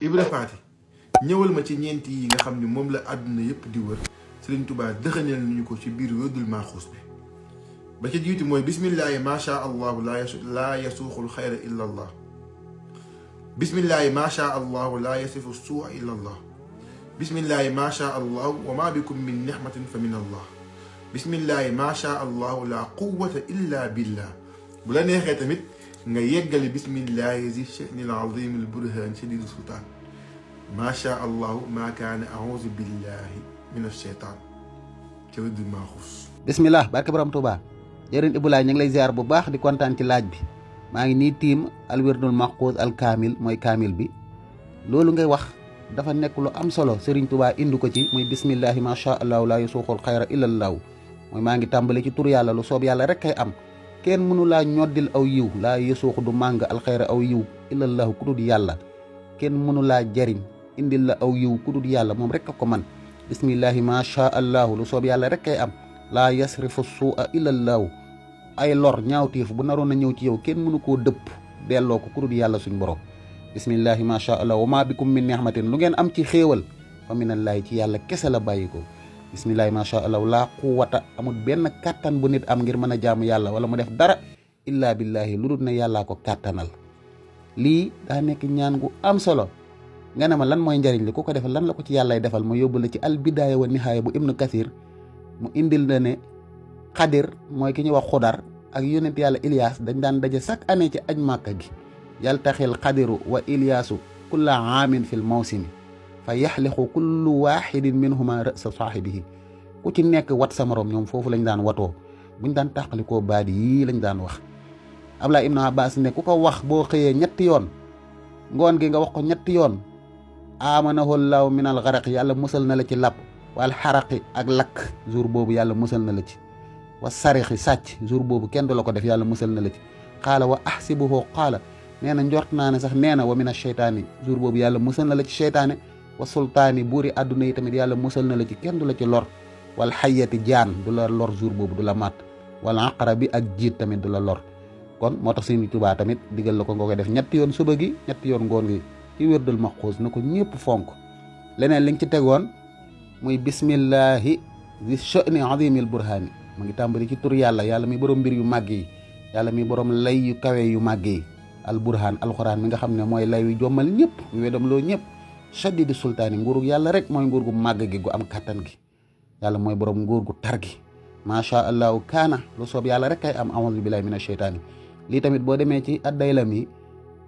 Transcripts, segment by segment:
Ibra Faty ñëwal ma ci ñeent yi nga xam ne moom la àdduna yépp di wër Sëriñ Tuubaa dëxañal nañu ko ci biir wërdul maaxuus bi ba ca jiitu mooy bismillaahi macha allahu laa yasuuxul xayra illa allah bismillaahi macha allahu laa yasifu suua illa allah bismillaahi macha allahu wa ma bikum min nixmatin fa min allah bismillaahi macha allahu laa quwwata illa billah bu la neexee tamit nga yeggale bismillaahi zi sha'nil azim al burhan shadid sultaan macha allahu ma kaana auzu billahi min asheytaan ca wërdul maaxuus. bismillah barke borom Tuubaa jëriñ Ibulaay ñu ngi lay ziar bu baax di kontaan ci laaj bi maa ngi nii tiim alwirdul maxuus al kaamil mooy kaamil bi loolu ngay wax dafa nekk lu am solo Serigne Touba indi ko ci muy bismillahi macha allah laa yasuuxul xayra illallahu mooy maa ngi tàmbale ci tur yàlla lu soob yàlla rek kay am kenn mënu laa ñoddil aw yiw laa yasuuxu du màng alxayra aw yiw illallahu ku dul yàlla kenn mënu laa jariñ indil la aw yiw ku dul yàlla moom rek a ko man bismillahi macha allah lu soob yàlla rek kay am laa yasrifu suua illallahu ay lor ñaawtiif bu naroon a ñëw ci yow kenn mënu koo dëpp delloo ko ku dul yàlla suñ borom bismillahi macha allah wa ma bikum min nihmatin lu ngeen am ci xéewal fa minallaahi ci yàlla kese la bàyyi ko bismillahi macha allah laa quwwata amul benn kàttan bu nit am ngir mën a jaamu yàlla wala mu def dara illaa billahi lu dul ne yàllaa ko kàttanal lii daa nekk ñaan gu am solo nga ne ma lan mooy njariñ li ku ko defal lan la ko ci yàllay defal ma yóbbu la ci al bidaaya wa nihaaya bu ibnu kasir mu indil na ne xadir mooy ki ñuy wax xudar ak yonent yàlla Ilias dañ daan daje chaque année ci aj màkka gi yaltaxil xadiru wa Iliasu kulla aamin fil mawsimi fa yaxlixu kullu waxidin minhuma rasa saaxibihi ku ci nekk wat sa morom ñoom foofu lañ daan watoo buñ daan tàqalikoo baadi yii lañ daan wax Abdullah ibn Abbas ne ku ko wax boo xëyee ñetti yoon ngoon gi nga wax ko ñetti yoon amanahu llaahu min al garaq yàlla musal na la ci lapp wal xaraqi ak lakk jour boobu yàlla musal na la ci wa sarixi sàcc jour boobu kenn du la ko def yàlla musal na la ci xaala wa ahsibuhu qaala nee na njort naa ne sax nee na wa min asheytaani jour boobu yàlla musal na la ci cheytaane wa sultaani buuri àdduna yi tamit yàlla musal na la ci kenn du la ci lor wal xayati jaan du la lor jour boobu du la màtt wala aqara bi ak jiit tamit du la lor kon moo tax Sëriñ Tuubaa tamit digal la ko nga koy def ñetti yoon suba gi ñetti yoon ngoon gi ci wérdul maxuus na ko ñëpp fonk leneen li nga ci tegoon muy bismillahi zi sha'ni azimil burhaani mu ngi tàmbali ci tur yàlla yàlla mi borom mbir yu màgg yi yàlla mi borom lay yu kawe yu màgg yi al burhaan alxuraan mi nga xam ne mooy lay wi jommal ñëpp yu wedam loo ñëpp shadidi sultaani nguurug yàlla rek mooy nguur gu màgg gi gu am kattan gi yàlla mooy borom nguur gu tar gi macha allahu kaana lu soob yàlla rek kay am a'uuzu billahi mina sheytaani lii tamit boo demee ci addaylam yi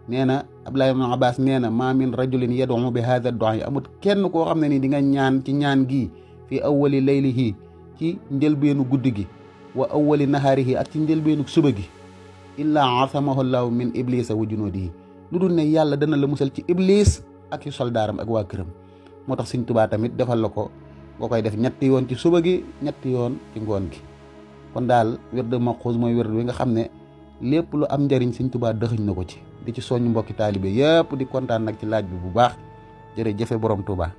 nee na Abdullah ibn Abbas nee na maa min rajulin yad'u bi haadha du'a yi amut kenn koo xam ne ni di nga ñaan ci ñaan gii fi awwali laylihi ci njëlbeenu guddi gi wa awwali nahaarihi ak ci njëlbeenu suba gi illaa asamahu llaahu min iblisa wa junuudihi lu dul ne yàlla dana la musal ci iblis ak yu soldaaram ak waa këram moo tax Sëriñ Tuubaa tamit defal la ko boo koy def ñetti yoon ci suba gi ñetti yoon ci ngoon gi kon daal wérdu maxuus mooy wérdu wi nga xam ne lépp lu am njariñ Sëriñ Tuubaa dëxëñ na ko ci di ci soññ mbokki taalibe yëpp di kontaan nag ci laaj bi bu baax jërëjëfe borom Tuubaa